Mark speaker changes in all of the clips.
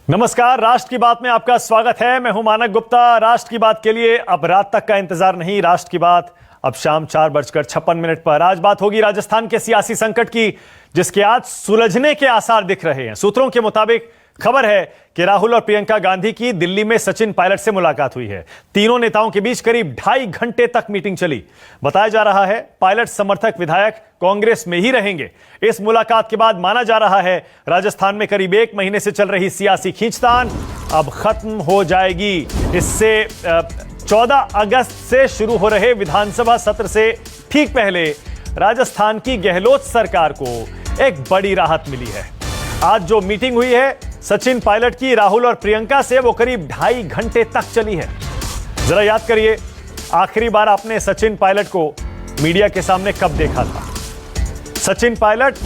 Speaker 1: नमस्कार, राष्ट्र की बात में आपका स्वागत है। मैं हूं मानक गुप्ता। राष्ट्र की बात के लिए अब रात तक का इंतजार नहीं, राष्ट्र की बात अब शाम 4:56 पर। आज बात होगी राजस्थान के सियासी संकट की, जिसके आज सुलझने के आसार दिख रहे हैं। सूत्रों के मुताबिक खबर है कि राहुल और प्रियंका गांधी की दिल्ली में सचिन पायलट से मुलाकात हुई है। तीनों नेताओं के बीच करीब 2.5 घंटे तक मीटिंग चली। बताया जा रहा है पायलट समर्थक विधायक कांग्रेस में ही रहेंगे। इस मुलाकात के बाद माना जा रहा है राजस्थान में करीब 1 महीने से चल रही सियासी खींचतान अब खत्म हो जाएगी। इससे 14 अगस्त से शुरू हो रहे विधानसभा सत्र से ठीक पहले राजस्थान की गहलोत सरकार को एक बड़ी राहत मिली है। आज जो मीटिंग हुई है सचिन पायलट की राहुल और प्रियंका से, वो करीब 2.5 घंटे तक चली है। जरा याद करिए, आखिरी बार आपने सचिन पायलट को मीडिया के सामने कब देखा था? सचिन पायलट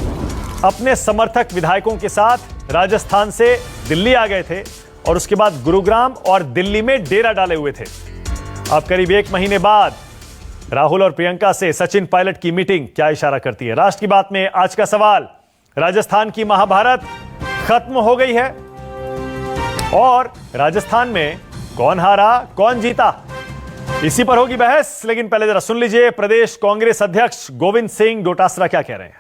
Speaker 1: अपने समर्थक विधायकों के साथ राजस्थान से दिल्ली आ गए थे और उसके बाद गुरुग्राम और दिल्ली में डेरा डाले हुए थे। अब करीब 1 महीने बाद राहुल और प्रियंका से सचिन पायलट की मीटिंग क्या इशारा करती है? राष्ट्र की बात में आज का सवाल, राजस्थान की महाभारत खत्म हो गई है और राजस्थान में कौन हारा कौन जीता, इसी पर होगी बहस। लेकिन पहले जरा सुन लीजिए प्रदेश कांग्रेस अध्यक्ष गोविंद सिंह डोटासरा क्या कह रहे हैं।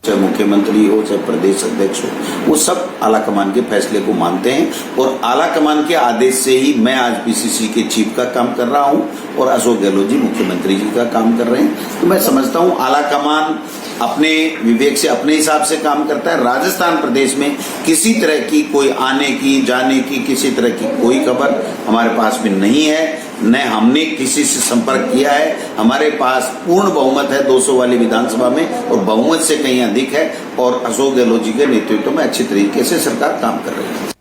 Speaker 2: चाहे मुख्यमंत्री हो चाहे प्रदेश अध्यक्ष हो, वो सब आलाकमान के फैसले को मानते हैं और आलाकमान के आदेश से ही मैं आज पीसीसी के चीफ का काम कर रहा हूं और अशोक गहलोत जी मुख्यमंत्री जी का काम कर रहे हैं। तो मैं समझता हूं आलाकमान अपने विवेक से अपने हिसाब से काम करता है। राजस्थान प्रदेश में किसी तरह की कोई आने की जाने की किसी तरह की कोई खबर हमारे पास में नहीं है, न हमने किसी से संपर्क किया है। हमारे पास पूर्ण बहुमत है 200 वाली विधानसभा में और बहुमत से कहीं अधिक है और अशोक गहलोत जी के नेतृत्व में अच्छी तरीके से सरकार काम कर रही है।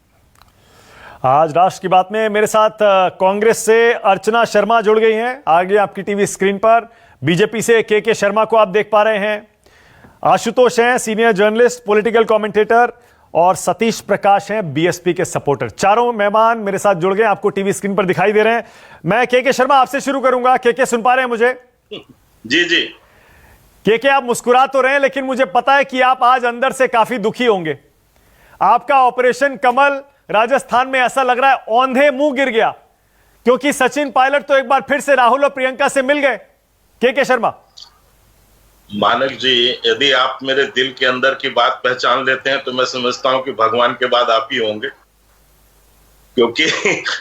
Speaker 1: आज राष्ट्र की बात में मेरे साथ कांग्रेस से अर्चना शर्मा जुड़ गई हैं। आगे आपकी टीवी स्क्रीन पर बीजेपी से के शर्मा को आप देख पा रहे हैं। आशुतोष हैं सीनियर जर्नलिस्ट, पॉलिटिकल कमेंटेटर, और सतीश प्रकाश हैं बीएसपी के सपोर्टर। चारों मेहमान मेरे साथ जुड़ गए, आपको टीवी स्क्रीन पर दिखाई दे रहे हैं। मैं के शर्मा आपसे शुरू करूंगा। के सुन पा रहे हैं मुझे?
Speaker 3: जी जी।
Speaker 1: के आप मुस्कुरा तो रहे हैं, लेकिन मुझे पता है कि आप आज अंदर से काफी दुखी होंगे। आपका ऑपरेशन कमल राजस्थान में ऐसा लग रहा है औंधे मुंह गिर गया, क्योंकि सचिन पायलट तो एक बार फिर से राहुल और प्रियंका से मिल गए। के शर्मा।
Speaker 3: मानक जी, यदि आप मेरे दिल के अंदर की बात पहचान लेते हैं तो मैं समझता हूं कि भगवान के बाद आप ही होंगे, क्योंकि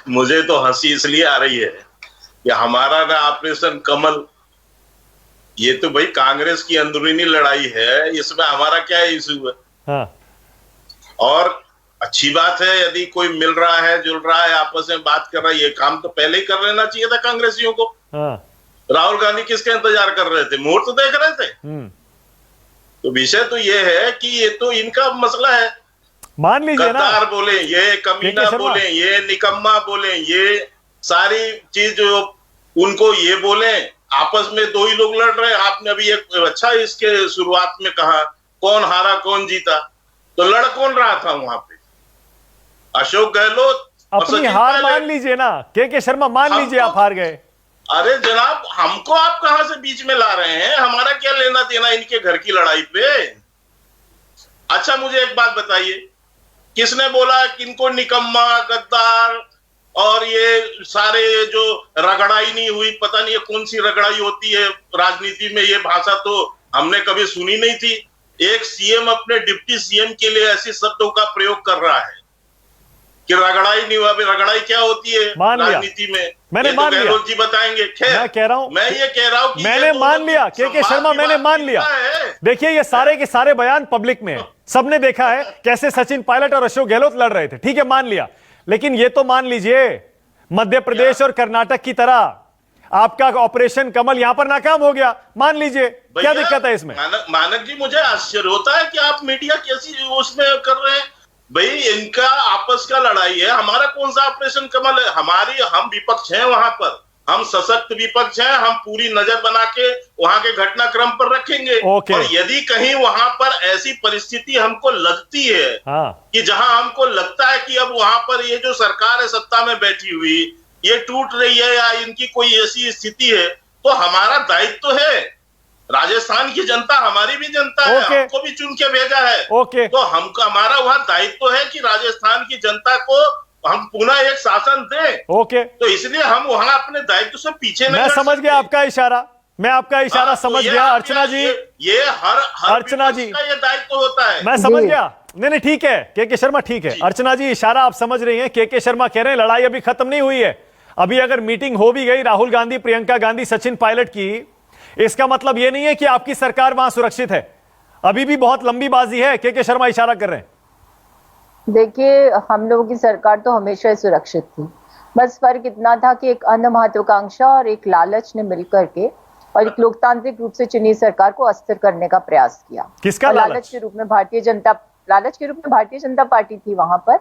Speaker 3: मुझे तो हंसी इसलिए आ रही है कि हमारा ना ऑपरेशन कमल, ये तो भाई कांग्रेस की अंदरूनी लड़ाई है, इसमें हमारा क्या इशू है? हाँ। और अच्छी बात है यदि कोई मिल रहा है, जुल रहा है, आपस में बात कर रहा है, ये काम तो पहले ही कर लेना चाहिए था कांग्रेसियों को। हाँ। राहुल गांधी किसका इंतजार कर रहे थे? मुहूर्त तो देख रहे थे। तो विषय तो ये है कि ये तो इनका मसला है।
Speaker 1: मान लीजिए ना,
Speaker 3: गद्दार बोले, ये कमीना बोले, ये निकम्मा बोले, ये सारी चीज जो उनको ये बोले, आपस में 2 ही लोग लड़ रहे हैं। आपने अभी एक अच्छा इसके शुरुआत में कहा कौन हारा कौन जीता, तो लड़ कौन रहा था वहां पे? अशोक गहलोत।
Speaker 1: अपनी हार मान लीजिए ना के शर्मा, मान लीजिए आप हार गए।
Speaker 3: अरे जनाब, हमको आप कहां से बीच में ला रहे हैं? हमारा क्या लेना देना इनके घर की लड़ाई पे? अच्छा मुझे एक बात बताइए, किसने बोला कि इनको निकम्मा, गद्दार और ये सारे जो रगड़ाई नहीं हुई, पता नहीं कौन सी रगड़ाई होती है राजनीति में, ये भाषा तो हमने कभी सुनी नहीं थी। एक सीएम अपने डिप्टी सीएम के लिए ऐसे शब्दों का प्रयोग कर रहा है कि रगड़ाई नहीं हुआ। रगड़ाई क्या होती है राजनीति में?
Speaker 1: मैंने मान लिया,
Speaker 3: जी बताएंगे। खैर
Speaker 1: मैं कह रहा हूं,
Speaker 3: मैं ये कह रहा हूं कि
Speaker 1: मैंने मान लिया के शर्मा, मैंने मान लिया। देखिए ये सारे के सारे बयान पब्लिक में है, सबने देखा है कैसे सचिन पायलट और अशोक गहलोत लड़ रहे थे। ठीक है, मान लिया। लेकिन ये तो मान लीजिए मध्य प्रदेश और कर्नाटक की तरह आपका ऑपरेशन कमल यहां पर नाकाम हो गया। मान लीजिए, क्या दिक्कत है इसमें?
Speaker 3: मानक जी, मुझे आश्चर्य होता है कि आप मीडिया कैसी उसमें कर रहे हैं। भाई इनका आपस का लड़ाई है, हमारा कौन सा ऑपरेशन कमल है? हम विपक्ष हैं वहां पर, हम सशक्त विपक्ष हैं, हम पूरी नजर बना के वहां के घटनाक्रम पर रखेंगे। और यदि कहीं वहां पर ऐसी परिस्थिति हमको लगती है कि जहां हमको लगता है कि अब वहां पर ये जो सरकार है सत्ता में बैठी हुई ये टूट रही है या इनकी कोई ऐसी स्थिति है, तो हमारा दायित्व है राजस्थान की जनता हमारी भी जनता है, हमको भी चुन के भेजा है। तो हमको हमारा वहां दायित्व है कि राजस्थान की जनता को हम पुनः एक शासन दें। तो इसलिए हम वहां अपने दायित्व से पीछे नहीं।
Speaker 1: मैं समझ गया आपका इशारा, मैं आपका इशारा समझ गया। अर्चना जी,
Speaker 3: ये हर
Speaker 1: अर्चना जी
Speaker 3: का ये दायित्व होता है।
Speaker 1: मैं समझ गया। नहीं ठीक है के शर्मा, ठीक है। अर्चना जी, इशारा आप समझ रही हैं। के शर्मा कह रहे हैं लड़ाई अभी खत्म नहीं हुई है। अभी अगर मीटिंग हो भी गई राहुल गांधी, प्रियंका गांधी, सचिन पायलट की, इसका मतलब यह नहीं है कि आपकी सरकार वहां सुरक्षित है। अभी भी बहुत लंबी बाजी है। के शर्मा इशारा कर रहे हैं।
Speaker 4: देखिए, हम लोगों की सरकार तो हमेशा ही सुरक्षित थी। बस फर्क इतना था कि एक अन्य महत्वाकांक्षा और एक लालच ने मिलकर के और एक लोकतांत्रिक रूप से चुनी सरकार को अस्थिर करने का प्रयास किया।
Speaker 1: किसका
Speaker 4: लालच के रूप में भारतीय जनता पार्टी थी वहां पर,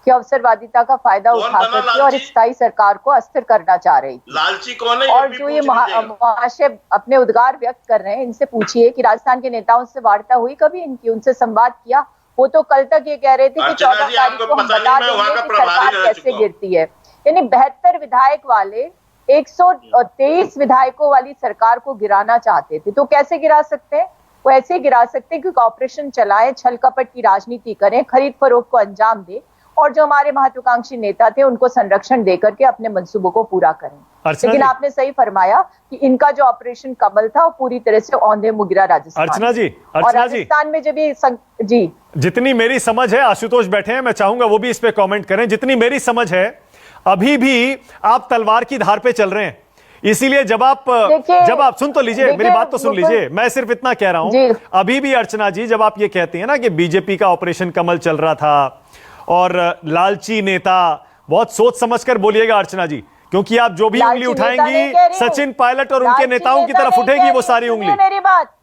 Speaker 4: कि अवसरवादिता का फायदा उठा करके और स्थायी सरकार को अस्थिर करना चाह रही थी।
Speaker 3: लालची कौन है?
Speaker 4: और जो ये महाशय अपने उद्गार व्यक्त कर रहे हैं, इनसे पूछिए कि राजस्थान के नेताओं से वार्ता हुई कभी इनकी, उनसे संवाद किया? वो तो कल तक ये कह रहे थे कि 14 तारीख को हम बता देंगे कि सरकार कैसे गिरती है। यानी 72 विधायक वाले 123 विधायकों वाली सरकार को गिराना चाहते थे। तो कैसे गिरा सकते हैं? वो ऐसे गिरा सकते हैं कि ऑपरेशन चलाएं, छल कपट की राजनीति करें, खरीद फरोख्त को अंजाम दें और जो हमारे महत्वाकांक्षी नेता थे उनको संरक्षण देकर के अपने मंसूबों को पूरा करें। लेकिन आपने सही फरमाया कि इनका जो ऑपरेशन कमल था वो पूरी तरह से औंधे मुगिरा राजस्थान।
Speaker 1: अर्चना जी,
Speaker 4: और राजस्थान में जब ये जी,
Speaker 1: जितनी मेरी समझ है, आशुतोष बैठे हैं, मैं चाहूंगा वो भी इस पे कमेंट करें। जितनी मेरी समझ है, अभी भी आप तलवार की धार पे चल रहे हैं। इसीलिए जब आप सुन तो लीजिए, मेरी बात तो सुन लीजिए। मैं सिर्फ इतना कह रहा हूं, अभी भी अर्चना जी, जब आप ये कहते हैं ना कि बीजेपी का ऑपरेशन कमल चल रहा था और लालची नेता, बहुत सोच समझकर बोलिएगा अर्चना जी, क्योंकि आप जो भी उंगली उठाएंगी सचिन पायलट और उनके नेताओं की तरफ उठेगी वो सारी उंगली।
Speaker 4: मेरी बात,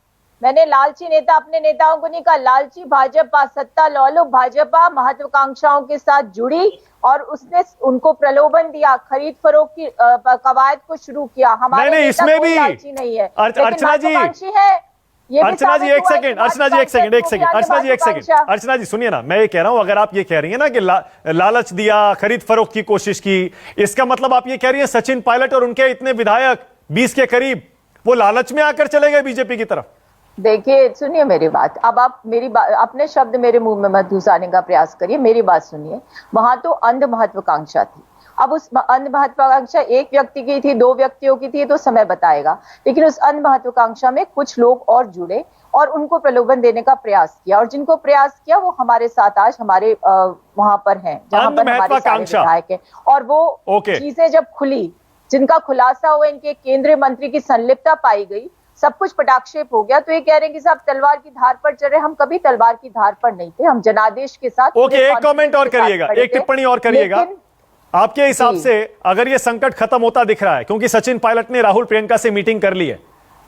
Speaker 4: मैंने लालची नेता अपने नेताओं को नहीं कहा। लालची भाजपा, सत्ता लोलुप भाजपा महत्वाकांक्षाओं के साथ जुड़ी और उसने उनको प्रलोभन दिया, खरीद फरोख्त की कवायद को शुरू किया। हमारे
Speaker 1: नहीं, इसमें भी
Speaker 4: लालची नहीं है,
Speaker 1: अर्चना जी, अर्चना जी एक सेकंड, अर्चना जी एक सेकंड, अर्चना जी सुनिए ना, मैं ये कह रहा हूं, अगर आप ये कह रही हैं ना कि लालच दिया, खरीद फरोख्त की कोशिश की, इसका मतलब आप ये कह रही हैं सचिन पायलट और उनके इतने विधायक 20 के करीब वो लालच में आकर चले गए बीजेपी की तरफ।
Speaker 4: देखिए, सुनिए मेरी बात। अब आप मेरी बात, अपने शब्द मेरे मुंह में मत घुसाने का प्रयास करिए। मेरी बात सुनिए। वहां तो अंध महत्वाकांक्षा थी। अब उस अंध महत्वाकांक्षा एक व्यक्ति की थी, 2 व्यक्तियों की थी, तो समय बताएगा। लेकिन उस अंध महत्वाकांक्षा में कुछ लोग और जुड़े और उनको प्रलोभन देने का प्रयास किया, और जिनको प्रयास किया वो हमारे साथ आज हमारे वहां पर हैं, जहां पर हमारे सारे विधायक हैं। और वो चीजें जब खुली, जिनका खुलासा हुआ, इनके केंद्रीय मंत्री की संलिप्तता पाई गई, सब कुछ पटाक्षेप हो गया, तो ये कह रहे हैं कि साहब तलवार की धार पर चल रहे। हम कभी तलवार की धार पर नहीं थे, हम जनादेश के साथ।
Speaker 1: एक कमेंट और करिएगा, एक टिप्पणी और करिएगा। आपके हिसाब से अगर ये संकट खत्म होता दिख रहा है, क्योंकि सचिन पायलट ने राहुल प्रियंका से मीटिंग कर ली है,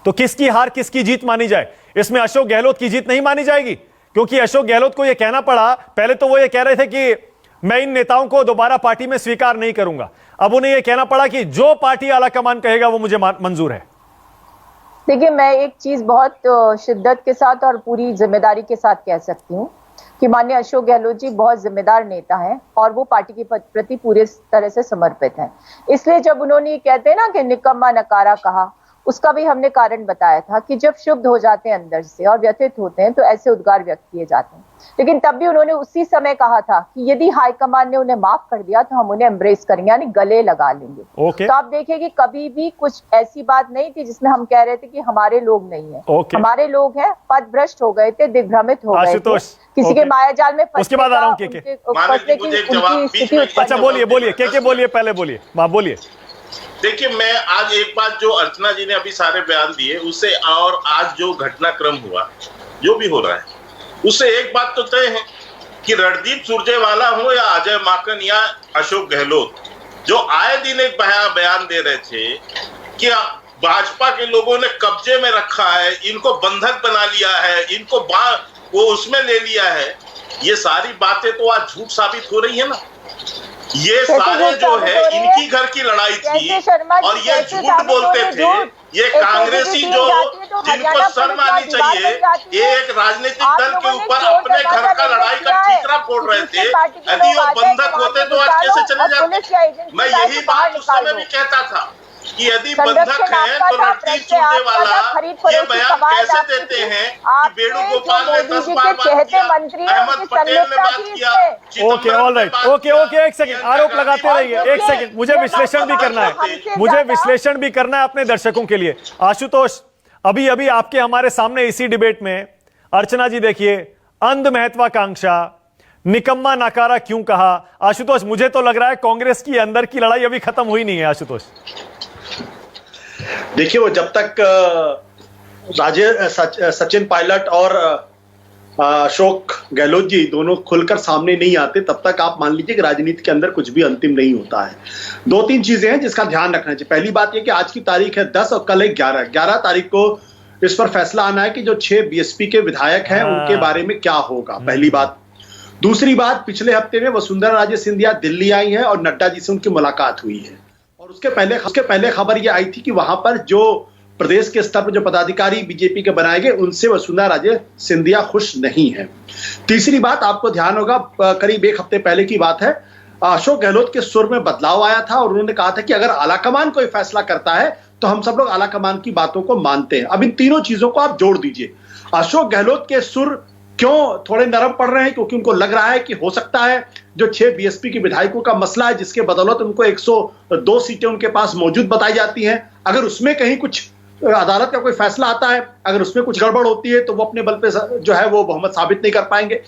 Speaker 1: तो किसकी हार किसकी जीत मानी जाए? इसमें अशोक गहलोत की जीत नहीं मानी जाएगी, क्योंकि अशोक गहलोत को यह कहना पड़ा, पहले तो वो ये कह रहे थे कि मैं इन नेताओं को दोबारा पार्टी में स्वीकार नहीं करूंगा, अब उन्हें यह कहना पड़ा कि जो पार्टी आलाकमान कहेगा वो मुझे मंजूर है।
Speaker 4: देखिए, मैं एक चीज बहुत शिद्दत के साथ और पूरी जिम्मेदारी के साथ कह सकती हूँ कि माननीय अशोक गहलोत जी बहुत जिम्मेदार नेता हैं और वो पार्टी के प्रति पूरे तरह से समर्पित हैं। इसलिए जब उन्होंने ये कहते हैं ना कि निकम्मा नकारा कहा, उसका भी हमने कारण बताया था कि जब क्षुब्ध हो जाते हैं अंदर से और व्यथित होते हैं तो ऐसे उद्गार व्यक्त किए जाते हैं। लेकिन तब भी उन्होंने उसी समय कहा था कि यदि हाईकमान ने उन्हें माफ कर दिया तो हम उन्हें एम्ब्रेस करेंगे, यानी गले लगा लेंगे। तो आप देखिए कि कभी भी कुछ ऐसी बात नहीं थी जिसमें हम कह रहे थे कि हमारे लोग नहीं है। हमारे लोग हैं, पदभ्रष्ट हो गए थे, दिग्भ्रमित हो गए थे, किसी के मायाजाल में
Speaker 1: उसके बाद आ रहा हूं अच्छा बोलिए बोलिए पहले बोलिए, बोलिए।
Speaker 3: देखिए, मैं आज एक बात जो अर्चना जी ने अभी सारे बयान दिए उससे और आज जो घटनाक्रम हुआ, जो भी हो रहा है, उससे एक बात तो तय है कि रणदीप सुरजेवाला हो या अजय माकन या अशोक गहलोत, जो आए दिन एक बयान दे रहे थे कि भाजपा के लोगों ने कब्जे में रखा है, इनको बंधक बना लिया है, इनको वो उसमें ले लिया है, ये सारी बातें तो आज झूठ साबित हो रही है ना। ये सारे जो है इनकी घर की लड़ाई थी और ये झूठ बोलते थे। ये कांग्रेसी जो जिनको शर्म आनी चाहिए, ये एक राजनीतिक दल के ऊपर अपने घर का लड़ाई का ठीकरा फोड़ रहे थे। यदि वो बंधक होते तो आज कैसे चले जाते? मैं यही बात उस समय भी कहता था कि यदि बंधक है तो रणदीप सुरजेवाला ये बयान कैसे देते हैं कि वेणुगोपाल ने 10 बार बात किया, अहमद पटेल ने बात किया।
Speaker 1: ओके, ऑल राइट, ओके, एक सेकंड, आरोप लगाते रहिए, एक सेकंड, मुझे विश्लेषण भी करना है, मुझे विश्लेषण भी करना है अपने दर्शकों के लिए। आशुतोष, अभी अभी आपके हमारे सामने इसी डिबेट में अर्चना जी देखिए, अंध महत्वाकांक्षा, निकम्मा नकारा क्यों कहा। आशुतोष, मुझे तो लग रहा है कांग्रेस की अंदर की लड़ाई अभी खत्म हुई नहीं है। आशुतोष
Speaker 5: देखिए, वो जब तक सचिन पायलट और अशोक गहलोत जी दोनों खुलकर सामने नहीं आते, तब तक आप मान लीजिए कि राजनीति के अंदर कुछ भी अंतिम नहीं होता है। 2-3 चीजें हैं जिसका ध्यान रखना चाहिए। पहली बात यह कि आज की तारीख है 10 और कल है 11 तारीख को इस पर फैसला आना है कि जो 6 बीएसपी के विधायक हैं उनके बारे में क्या होगा, पहली बात। दूसरी बात, पिछले हफ्ते में वसुंधरा राजे सिंधिया दिल्ली आई हैं और नड्डा जी से उनकी मुलाकात हुई है, और उसके पहले खबर यह आई थी कि वहां पर जो प्रदेश के स्तर पर जो पदाधिकारी बीजेपी के बनाए गए उनसे वसुंधरा राजे सिंधिया खुश नहीं है। तीसरी बात, आपको ध्यान होगा, करीब 1 हफ्ते पहले की बात है, अशोक गहलोत के सुर में बदलाव आया था और उन्होंने कहा था कि अगर आलाकमान कोई फैसला करता है तो हम सब लोग आलाकमान की बातों को मानते हैं। अब इन तीनों चीजों को आप जोड़ दीजिए। अशोक गहलोत के सुर क्यों थोड़े नरम पड़ रहे हैं? क्योंकि उनको लग रहा है कि हो सकता है जो 6 बीएसपी के विधायकों का मसला है, जिसके बदौलत उनको 102 सीटें उनके पास मौजूद बताई जाती हैं, अगर उसमें कहीं कुछ अदालत का कोई फैसला आता है, अगर उसमें कुछ गड़बड़ होती है तो वो अपने बल पे जो है वो बहुमत साबित नहीं कर पाएंगे।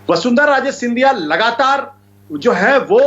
Speaker 5: वसुंधरा राजे सिंधिया लगातार जो है वो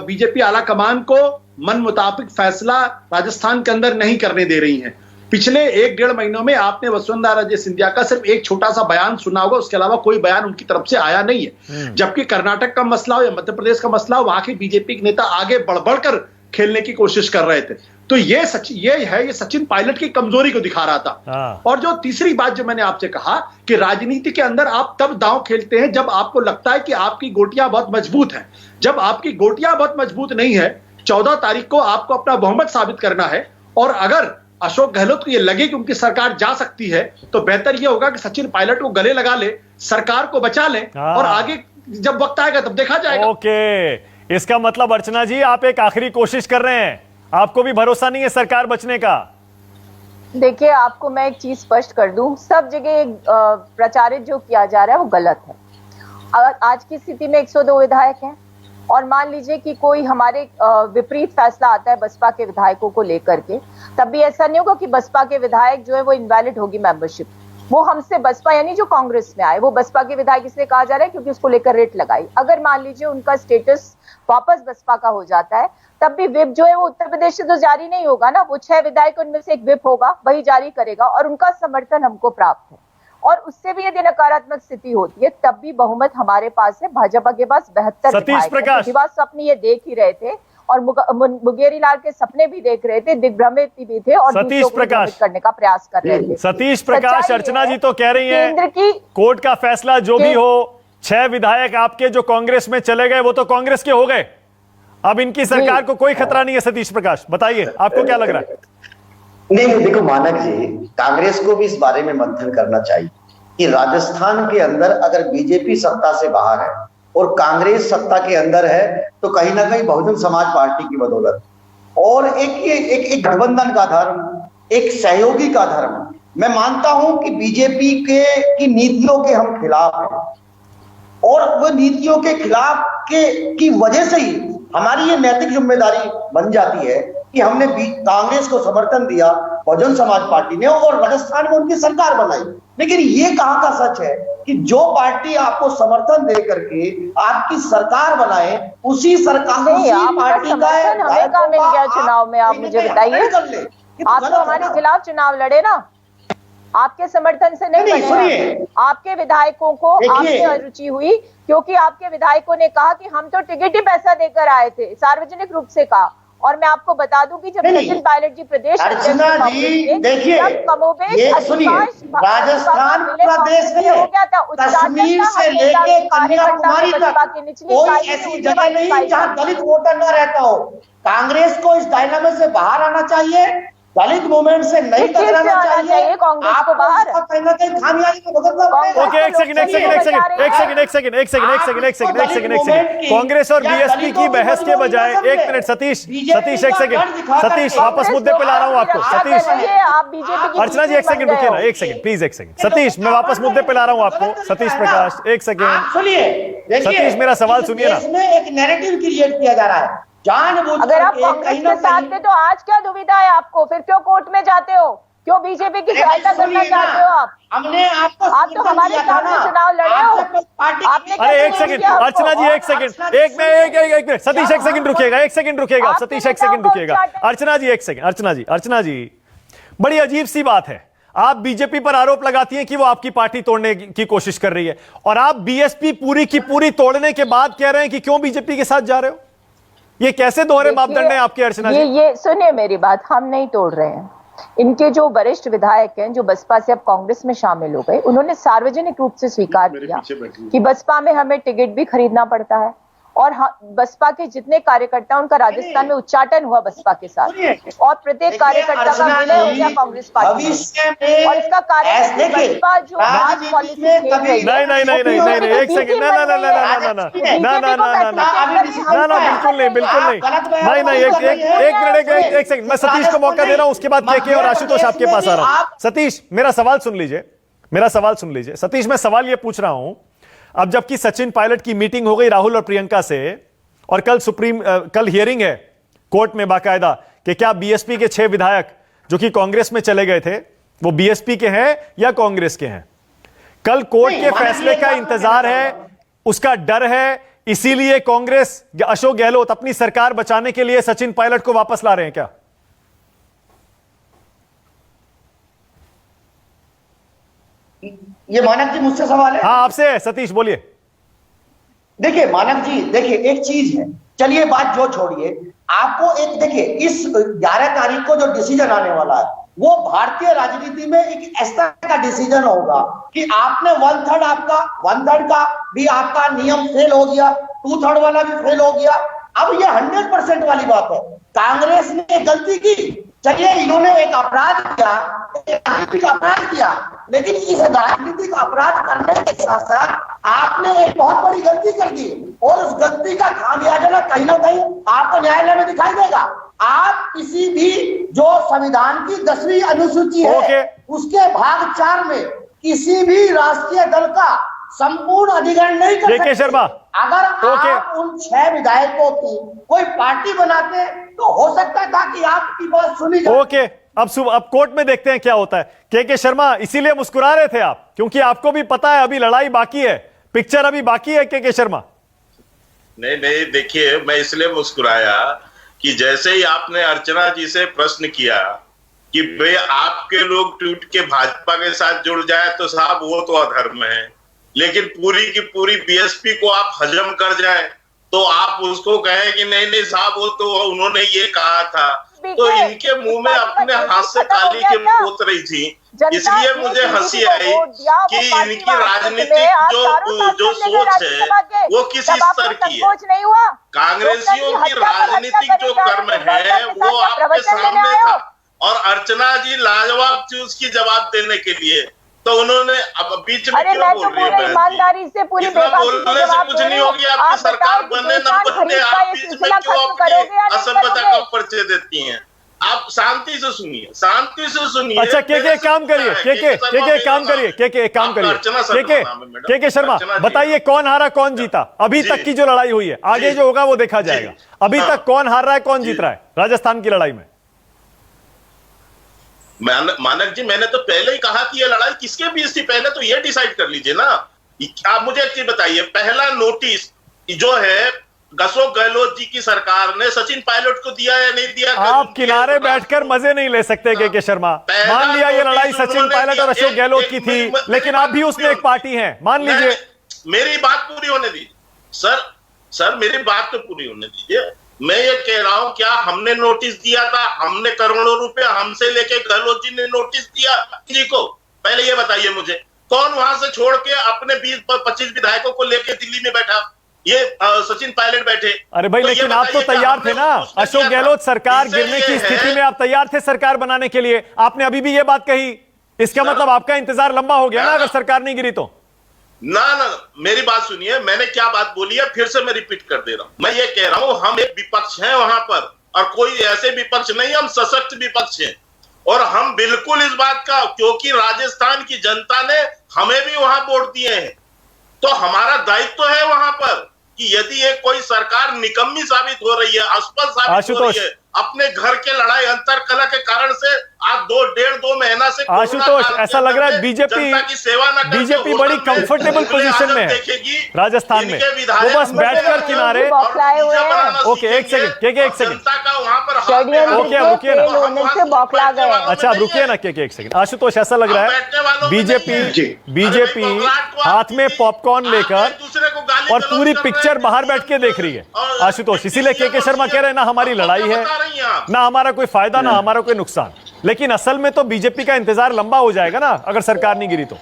Speaker 5: बीजेपी आलाकमान को मन मुताबिक फैसला राजस्थान के अंदर नहीं करने दे रही हैं। पिछले 1-1.5 महीनों में आपने वसुंधरा राजे सिंधिया का सिर्फ एक छोटा सा बयान सुना होगा, उसके अलावा कोई बयान उनकी तरफ से आया नहीं है। जबकि कर्नाटक का मसला हो या मध्य प्रदेश का मसला हो, वहां के बीजेपी के नेता आगे बढ़ कर खेलने की कोशिश कर रहे थे। तो ये सचिन पायलट की कमजोरी को दिखा रहा था। और जो तीसरी बात जो मैंने आपसे कहा कि राजनीति के अंदर आप तब दांव खेलते हैं जब आपको लगता है कि आपकी गोटियां बहुत मजबूत हैं। जब आपकी गोटियां बहुत मजबूत नहीं है, 14 तारीख को आपको अपना बहुमत साबित करना है, और अगर अशोक गहलोत को ये लगे कि उनकी सरकार जा सकती है तो बेहतर यह होगा कि सचिन पायलट को गले लगा ले, सरकार को बचा ले, और आगे जब वक्त आएगा तब देखा जाएगा।
Speaker 1: ओके, इसका मतलब अर्चना जी आप एक आखिरी कोशिश कर रहे हैं, आपको भी भरोसा नहीं है सरकार बचने का?
Speaker 4: देखिए, आपको मैं एक चीज स्पष्ट कर दूं, सब जगह प्रचारित जो किया जा रहा है वो गलत है। आज की स्थिति में 102 विधायक हैं, और मान लीजिए कि कोई हमारे विपरीत फैसला आता है बसपा के विधायकों को लेकर के, तब भी ऐसा नहीं होगा कि बसपा के विधायक जो है वो इनवैलिड होगी मेंबरशिप। वो हमसे बसपा यानी जो कांग्रेस में आए वो बसपा के विधायक इसलिए कहा जा रहा है क्योंकि उसको लेकर रेट लगाई। अगर मान लीजिए उनका स्टेटस वापस बसपा का हो जाता है, तब भी विप जो है वो उत्तर प्रदेश से तो जारी नहीं होगा ना, वो 6 विधायक उनमें से एक विप होगा, वही जारी करेगा, और उनका समर्थन हमको प्राप्त है। और उससे भी यदि नकारात्मक स्थिति होती है तब भी बहुमत हमारे पास है, भाजपा के पास 72 विधायक। स्वप्न ये देख ही रहे थे और मुंगेरी लाल के सपने भी देख रहे थे, दिग्भ्रमित भी थे और
Speaker 1: सतीश प्रकाश
Speaker 4: करने का प्रयास कर रहे थे।
Speaker 1: सतीश प्रकाश, अर्चना जी तो कह रही है
Speaker 4: केंद्र की
Speaker 1: कोर्ट का फैसला जो भी हो, 6 विधायक आपके जो कांग्रेस में चले गए वो तो कांग्रेस के हो गए, अब इनकी सरकार को कोई खतरा नहीं है। सतीश प्रकाश बताइए, आपको क्या लग रहा है?
Speaker 6: नहीं, देखो मानक जी, कांग्रेस को भी इस बारे में मंथन करना चाहिए कि राजस्थान के अंदर अगर बीजेपी सत्ता से बाहर है और कांग्रेस सत्ता के अंदर है तो कहीं ना कहीं बहुजन समाज पार्टी की बदौलत और एक गठबंधन का धर्म, एक सहयोगी का धर्म। मैं मानता हूं कि बीजेपी की नीतियों के हम खिलाफ हैं, और वो नीतियों के खिलाफ की वजह से ही हमारी ये नैतिक जिम्मेदारी बन जाती है कि हमने कांग्रेस को समर्थन दिया, बहुजन समाज पार्टी ने, और राजस्थान में उनकी सरकार बनाई। लेकिन ये कहाँ का सच है कि जो पार्टी आपको समर्थन दे करके आपकी सरकार बनाए, उसी सरकार पार्टी का
Speaker 4: मिल गया चुनाव में? आप मुझे बताइए, आप तो हमारे खिलाफ चुनाव लड़े ना, आपके समर्थन से नहीं बने। आपके विधायकों को आपसे रुचि हुई क्योंकि आपके विधायकों ने कहा कि हम तो टिकट ही पैसा देकर आए थे, सार्वजनिक रूप से कहा। और मैं आपको बता दूं कि जब सचिन पायलट जी प्रदेश
Speaker 6: अर्चना जी देखिए, राजस्थान प्रदेश में कश्मीर से लेके कन्याकुमारी तक कोई ऐसी जगह नहीं जहां दलित वोटर न रहता हो। कांग्रेस को इस डायनामिक से बाहर आना चाहिए दलित मूवमेंट से नहीं
Speaker 4: किस चीज से
Speaker 6: टकराना
Speaker 4: आना
Speaker 6: चाहिए
Speaker 4: चाहिए कांग्रेस को बाहर?
Speaker 6: आपको कहीं ना कहीं खामियाजी में भुगतना पड़ेगा।
Speaker 1: ओके, एक सेकंड कांग्रेस और बीएसपी की बहस के बजाय, एक मिनट सतीश, एक सेकंड, सतीश वापस मुद्दे पे ला रहा हूं आपको। सतीश,
Speaker 4: आप बीजेपी की
Speaker 1: अर्चना जी एक सेकंड रुकिए ना, एक सेकंड प्लीज, एक सेकंड। सतीश मैं वापस मुद्दे पे ला रहा हूं आपको। सतीश प्रकाश एक
Speaker 6: आप
Speaker 1: सेकंड,
Speaker 6: सुनिए, देखिए,
Speaker 1: सतीश मेरा सवाल
Speaker 6: इस
Speaker 1: सुनिए ना।
Speaker 6: देश में एक नैरेटिव क्रिएट किया जा रहा है जानबूझकर
Speaker 4: अगर आप
Speaker 6: के
Speaker 4: कांग्रेस
Speaker 6: कहीं ना
Speaker 4: के साथ
Speaker 6: कहीं।
Speaker 4: थे तो आज क्या दुविधा है आपको? फिर क्यों कोर्ट में जाते हो? क्यों बीजेपी की सहायता करना चाहते हो आप?
Speaker 6: हमने आपको
Speaker 4: आप तो हमारे सामने चुनाव लड़े हो। आपने
Speaker 1: अरे एक सेकंड अर्चना जी, एक सेकंड, एक मिनट सतीश एक सेकंड रुकिएगा, एक सेकंड रुकिएगा आप, सतीश एक सेकंड रुकिएगा। अर्चना जी एक सेकंड, अर्चना जी बड़ी अजीब सी बात है, आप बीजेपी पर आरोप लगाती हैं कि वो आपकी पार्टी तोड़ने की कोशिश कर रही है, और आप बीएसपी पूरी की पूरी तोड़ने के बाद कह रहे हैं कि क्यों बीजेपी के साथ जा रहे हो। ये कैसे दोहरे मापदंड हैं आपके अर्चना जी?
Speaker 4: ये सुनिए मेरी बात, हम नहीं तोड़ रहे हैं। इनके जो वरिष्ठ विधायक हैं जो बसपा से अब कांग्रेस में शामिल हो गए, उन्होंने सार्वजनिक रूप से स्वीकार किया कि बसपा में हमें टिकट भी खरीदना पड़ता है, और बसपा के जितने कार्यकर्ता उनका राजस्थान में उच्चाटन हुआ बसपा के साथ, और प्रत्येक कार्यकर्ता का विलय हो गया कांग्रेस पार्टी में। और इसका कारण बसपा जो आज पॉलिसी खेल रही है।
Speaker 1: नहीं एक सेकंड, ना बिल्कुल नहीं, एक सेकंड, मैं सतीश को मौका दे रहा हूं, उसके बाद केके और आशुतोष आपके पास आ रहा हूं। सतीश मेरा सवाल सुन लीजिए, सतीश मैं सवाल ये पूछ रहा हूं, अब जबकि सचिन पायलट की मीटिंग हो गई राहुल और प्रियंका से, और कल हियरिंग है कोर्ट में बाकायदा कि क्या बीएसपी के 6 विधायक जो कि कांग्रेस में चले गए थे वो बीएसपी के हैं या कांग्रेस के हैं, कल कोर्ट के फैसले का इंतजार है, उसका डर है, इसीलिए कांग्रेस अशोक गहलोत अपनी सरकार बचाने के लिए सचिन पायलट को वापस ला रहे हैं क्या?
Speaker 6: ये मानक जी मुझसे सवाल है?
Speaker 1: हाँ आपसे है, सतीश बोलिए।
Speaker 6: देखिए मानक जी, देखिए एक चीज है, चलिए बात जो छोड़िए, आपको एक देखिए इस 11 तारीख को जो डिसीजन आने वाला है वो भारतीय राजनीति में एक ऐसा का डिसीजन होगा कि आपने 1/3 का भी आपका नियम फेल हो गया, 2/3 वाला भी फेल हो गया। अब ये 100% वाली बात है, कांग्रेस ने गलती की, चलिए इन्होंने एक अपराध किया, एक राजनीतिक अपराध किया, लेकिन इस राजनीतिक अपराध करने के साथ साथ आपने एक बहुत बड़ी गलती कर दी, और उस गलती का खामियाजा ना कहीं आपको न्यायालय में दिखाई देगा। आप किसी भी जो संविधान की 10वीं अनुसूची है उसके भाग 4 में किसी भी राष्ट्रीय दल का संपूर्ण अधिग्रहण नहीं कर सकते।
Speaker 1: शर्मा,
Speaker 6: अगर आप उन 6 विधायकों की कोई पार्टी बनाते तो हो सकता था कि आपकी बात सुनी जाए।
Speaker 1: ओके, अब कोर्ट में देखते हैं क्या होता है। के शर्मा, इसीलिए मुस्कुरा रहे थे आप, क्योंकि आपको भी पता है अभी लड़ाई बाकी है, पिक्चर अभी बाकी है। के शर्मा,
Speaker 3: नहीं देखिए, मैं इसलिए मुस्कुराया कि जैसे ही आपने अर्चना जी से प्रश्न किया कि भाई आपके लोग टूट के भाजपा के साथ जुड़ जाए तो साहब वो तो अधर्म है, लेकिन पूरी की पूरी बीएसपी को आप हजम कर जाए तो आप उसको कहें कि नहीं साहब वो तो उन्होंने ये कहा था, तो इनके मुंह में अपने हाथ से काली के पोत रही थी। इसलिए मुझे हंसी आई कि इनकी राजनीतिक जो सोच है वो किस स्तर की है। कांग्रेसियों की राजनीतिक जो कर्म है वो आपके सामने था, और अर्चना जी लाजवाब थी उसकी जवाब देने के लिए, तो उन्होंने अब बीच में क्यों बोल रही है?
Speaker 4: ईमानदारी से पूरी
Speaker 3: बोलने से कुछ नहीं होगी, आपकी सरकार बनने न बनने आप बीच में क्यों अपनी असभ्यता का परिचय देती हैं? आप शांति से सुनिए,
Speaker 1: अच्छा के काम करिए, के शर्मा बताइए, कौन हारा कौन जीता अभी तक की जो लड़ाई हुई है? आगे जो होगा वो देखा जाएगा। अभी तक कौन हार रहा है, कौन जीत रहा है राजस्थान की लड़ाई में?
Speaker 3: मानक जी, मैंने तो पहले ही कहा कि ये लड़ाई किसके बीच थी, पहले तो ये डिसाइड कर लीजिए ना। आप मुझे एक चीज बताइए, पहला नोटिस जो है अशोक गहलोत जी की सरकार ने सचिन पायलट को दिया या नहीं दिया?
Speaker 1: आप किनारे बैठकर मजे नहीं ले सकते के शर्मा। मान लिया ये लड़ाई सचिन पायलट और अशोक गहलोत की थी, लेकिन आप भी उसमें एक पार्टी हैं, मान लीजिए।
Speaker 3: मेरी बात पूरी होने दीजिए सर, मेरी बात तो पूरी होने दीजिए। मैं ये कह रहा हूं, क्या हमने नोटिस दिया था? हमने करोड़ों रुपए हमसे लेके गहलोत जी ने नोटिस दिया जी को? पहले ये बताइए मुझे, कौन वहां से छोड़ के अपने 20-25 विधायकों को लेके दिल्ली में बैठा? ये सचिन पायलट बैठे।
Speaker 1: अरे भाई,
Speaker 3: तो ये
Speaker 1: लेकिन आप तो
Speaker 3: बताइए कि
Speaker 1: तैयार
Speaker 3: हमने
Speaker 1: थे ना,
Speaker 3: उसमें
Speaker 1: अशोक
Speaker 3: क्या था?
Speaker 1: गहलोत सरकार
Speaker 3: इससे
Speaker 1: गिरने
Speaker 3: ये
Speaker 1: की स्थिति
Speaker 3: है-
Speaker 1: में आप तैयार थे सरकार बनाने के लिए, आपने अभी भी ये बात कही, इसका मतलब आपका इंतजार लंबा हो गया ना अगर सरकार नहीं गिरी तो।
Speaker 3: ना ना, मेरी बात सुनिए, मैंने क्या बात बोली है फिर से मैं रिपीट कर दे रहा हूं। मैं ये कह रहा हूं हम एक विपक्ष हैं वहां पर, और कोई ऐसे विपक्ष नहीं, हम सशक्त विपक्ष हैं। और हम बिल्कुल इस बात का, क्योंकि राजस्थान की जनता ने हमें भी वहां वोट दिए हैं, तो हमारा दायित्व है वहां पर कि यदि ये कोई सरकार निकम्मी साबित हो रही है, असफल साबित हो
Speaker 1: आशुतोष,
Speaker 3: रही है, अपने घर के लड़ाई अंतर कलह के कारण से आप 2.5-2 महीना से
Speaker 1: आशुतोष, ऐसा लग रहा है बीजेपी बड़ी कंफर्टेबल पोजीशन में है राजस्थान में, वो बस बैठकर किनारे।
Speaker 4: बौखलाए हुए हैं।
Speaker 1: ओके, एक सेकंड, एक सेकंड,
Speaker 3: जनता का वहां पर
Speaker 4: षड्यंत्र
Speaker 1: ओके,
Speaker 4: के
Speaker 1: रुकिए ना।
Speaker 4: फेल होने से बौखला गए।
Speaker 1: अच्छा, अब रुकिए ना, एक सेकंड। आशुतोष, ऐसा लग रहा है बीजेपी हाथ में पॉपकॉर्न लेकर और पूरी पिक्चर बाहर बैठ के देख रही है आशुतोष, इसीलिए के शर्मा कह रहे हैं ना हमारी लड़ाई है, ना हमारा कोई फायदा, ना हमारा कोई नुकसान। लेकिन असल में तो बीजेपी का इंतजार लंबा हो जाएगा ना अगर सरकार नहीं गिरी तो।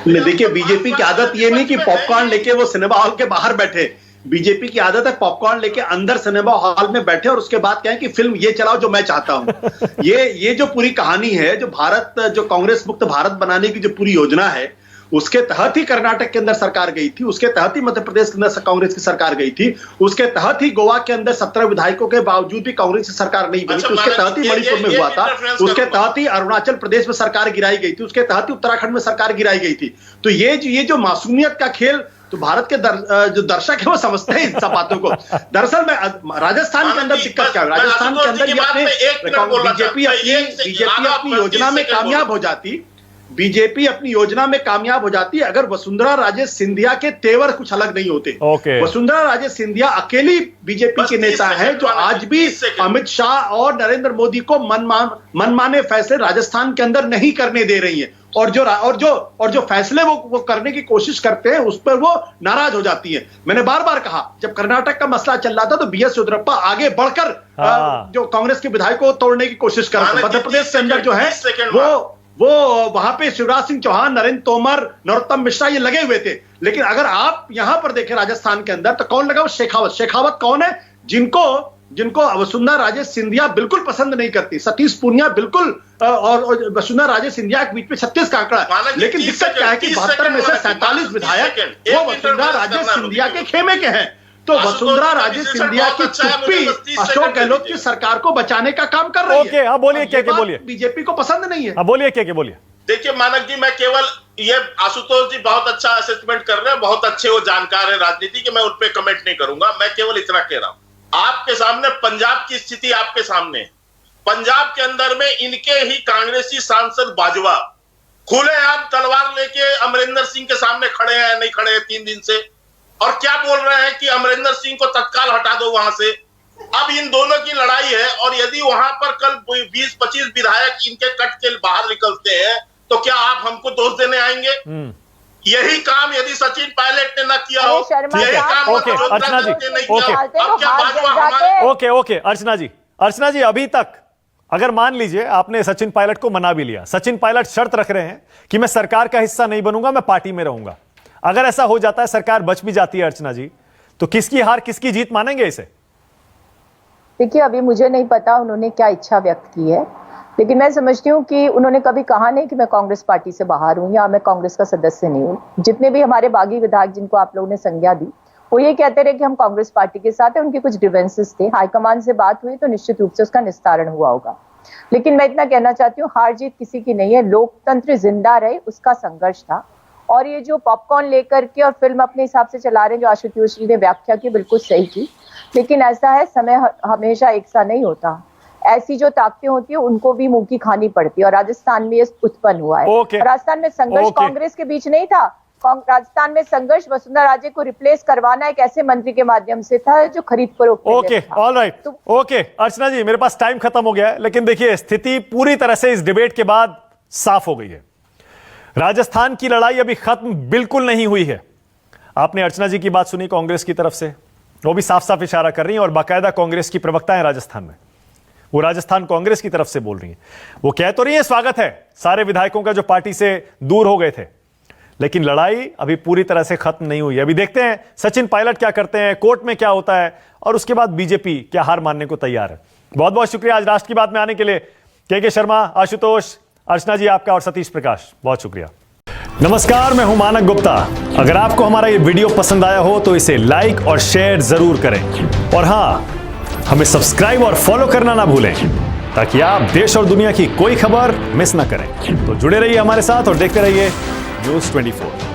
Speaker 5: देखिए, बीजेपी की आदत ये नहीं कि पॉपकॉर्न लेके वो सिनेमा हॉल के बाहर बैठे। बीजेपी की आदत है पॉपकॉर्न लेके अंदर सिनेमा हॉल में बैठे और उसके बाद कहें कि फिल्म ये चलाओ जो मैं चाहता हूं। ये जो पूरी कहानी है, जो कांग्रेस मुक्त भारत बनाने की जो पूरी योजना है, उसके तहत ही कर्नाटक के अंदर सरकार गई थी, उसके तहत ही मध्य प्रदेश के अंदर कांग्रेस की सरकार गई थी, उसके तहत ही गोवा के अंदर 17 विधायकों के बावजूद भी कांग्रेस की सरकार नहीं बनी थी, उसके तहत ही मणिपुर में हुआ था, उसके तहत ही अरुणाचल प्रदेश में सरकार गिराई गई थी, उसके तहत ही उत्तराखंड में सरकार गिराई गई थी। तो ये जो मासूमियत का खेल, तो भारत के जो दर्शक है वो समझते हैं इन सब बातों को। दरअसल में राजस्थान के अंदर दिक्कत क्या है, राजस्थान के अंदर बीजेपी अपनी योजना में कामयाब हो जाती, बीजेपी अपनी योजना में कामयाब हो जाती अगर वसुंधरा राजे सिंधिया के तेवर कुछ अलग नहीं होते। वसुंधरा राजे सिंधिया अकेली बीजेपी के नेता हैं जो आज भी अमित शाह और नरेंद्र मोदी को मनमाने फैसले राजस्थान के अंदर नहीं करने दे रही हैं, और जो फैसले वो करने की कोशिश करते हैं उस पर वो नाराज हो जाती है। मैंने बार बार कहा, जब कर्नाटक का मसला चल रहा था तो बीएस येदियुरप्पा आगे बढ़कर जो कांग्रेस के विधायकों को तोड़ने की कोशिश कर रहे थे। मध्य प्रदेश के अंदर जो है वो वहां पे शिवराज सिंह चौहान, नरेंद्र तोमर, नरोत्तम मिश्रा ये लगे हुए थे। लेकिन अगर आप यहां पर देखें राजस्थान के अंदर तो कौन लगा? शेखावत कौन है? जिनको वसुंधरा राजे सिंधिया बिल्कुल पसंद नहीं करती। सतीश पूनिया बिल्कुल, और वसुंधरा राजे सिंधिया के बीच में 36 का आंकड़ा है। लेकिन दिक्कत क्या है कि 72 में से 47 विधायक वो वसुंधरा राजे सिंधिया के खेमे के हैं। तो वसुंधरा राजे सिंधिया की चुप्पी अशोक गहलोत की सरकार को बचाने का काम कर रही है।
Speaker 1: ओके, अब बोलिए, क्या बोलिए।
Speaker 5: बीजेपी को पसंद नहीं है।
Speaker 1: अब बोलिए, क्या बोलिए।
Speaker 3: देखिए मानक जी, मैं केवल ये आशुतोष जी बहुत अच्छा असेसमेंट कर रहे हैं, बहुत अच्छे वो जानकार है राजनीति के, मैं उन पे कमेंट नहीं करूंगा। मैं केवल इतना कह रहा हूं, आपके सामने पंजाब की स्थिति आपके सामने। पंजाब के अंदर में इनके ही कांग्रेसी सांसद बाजवा खुलेआम तलवार लेके अमरिंदर सिंह के सामने खड़े हैं, नहीं खड़े हैं 3 दिन से, और क्या बोल रहे हैं कि अमरिंदर सिंह को तत्काल हटा दो वहां से। अब इन दोनों की लड़ाई है, और यदि वहां पर कल 20-25 विधायक इनके कट के बाहर निकलते हैं तो क्या आप हमको दोष देने आएंगे? यही काम यदि सचिन पायलट ने ना किया हो, यही काम
Speaker 1: अर्चना जी,
Speaker 3: अब क्या बाजवा हमारे।
Speaker 1: ओके अर्चना जी, अभी तक अगर मान लीजिए आपने सचिन पायलट को मना भी लिया, सचिन पायलट शर्त रख रहे हैं कि मैं सरकार का हिस्सा नहीं बनूंगा, मैं पार्टी में रहूंगा, अगर ऐसा हो जाता है, सरकार बच भी जाती है अर्चना जी, तो किसकी हार किसकी जीत मानेंगे इसे?
Speaker 4: देखिए, अभी मुझे नहीं पता उन्होंने क्या इच्छा व्यक्त की है, लेकिन मैं समझती हूँ कि उन्होंने कभी कहा नहीं कि मैं कांग्रेस पार्टी से बाहर हूँ या मैं कांग्रेस का सदस्य नहीं हूँ। जितने भी हमारे बागी विधायक जिनको आप लोगों ने संज्ञा दी, वो ये कहते रहे कि हम कांग्रेस पार्टी के साथ हैं। उनके कुछ डिफेंसेस थे, हाईकमान से बात हुई तो निश्चित रूप से उसका निस्तारण हुआ होगा। लेकिन मैं इतना कहना चाहती हूँ, हार जीत किसी की नहीं है, लोकतंत्र जिंदा रहे उसका संघर्ष था। और ये जो पॉपकॉर्न लेकर के और फिल्म अपने हिसाब से चला रहे हैं, जो आशुतोष जी ने व्याख्या की, बिल्कुल सही की। लेकिन ऐसा है, समय हमेशा एक सा नहीं होता, ऐसी जो ताकतें होती है उनको भी मुंह की खानी पड़ती है, और राजस्थान में ये उत्पन्न हुआ है। राजस्थान में संघर्ष कांग्रेस के बीच नहीं था, राजस्थान में संघर्ष वसुंधरा राजे को रिप्लेस करवाना एक ऐसे मंत्री के माध्यम से था जो खरीद फरोख्त।
Speaker 1: ओके, ऑलराइट, ओके अर्चना जी, मेरे पास टाइम खत्म हो गया है, लेकिन देखिए स्थिति पूरी तरह से इस डिबेट के बाद साफ हो गई है। राजस्थान की लड़ाई अभी खत्म बिल्कुल नहीं हुई है। आपने अर्चना जी की बात सुनी कांग्रेस की तरफ से, वो भी साफ साफ इशारा कर रही हैं, और बाकायदा कांग्रेस की प्रवक्ता है राजस्थान में, वो राजस्थान कांग्रेस की तरफ से बोल रही हैं। वो कह तो रही है स्वागत है सारे विधायकों का जो पार्टी से दूर हो गए थे, लेकिन लड़ाई अभी पूरी तरह से खत्म नहीं हुई। अभी देखते हैं सचिन पायलट क्या करते हैं, कोर्ट में क्या होता है और उसके बाद बीजेपी क्या हार मानने को तैयार है। बहुत बहुत शुक्रिया आज राष्ट्र की बात में आने के लिए के शर्मा, आशुतोष, अर्चना जी आपका और सतीश प्रकाश, बहुत शुक्रिया। नमस्कार, मैं हूं मानक गुप्ता। अगर आपको हमारा ये वीडियो पसंद आया हो तो इसे लाइक और शेयर जरूर करें और हां, हमें सब्सक्राइब और फॉलो करना ना भूलें ताकि आप देश और दुनिया की कोई खबर मिस ना करें। तो जुड़े रहिए हमारे साथ और देखते रहिए न्यूज़ 24।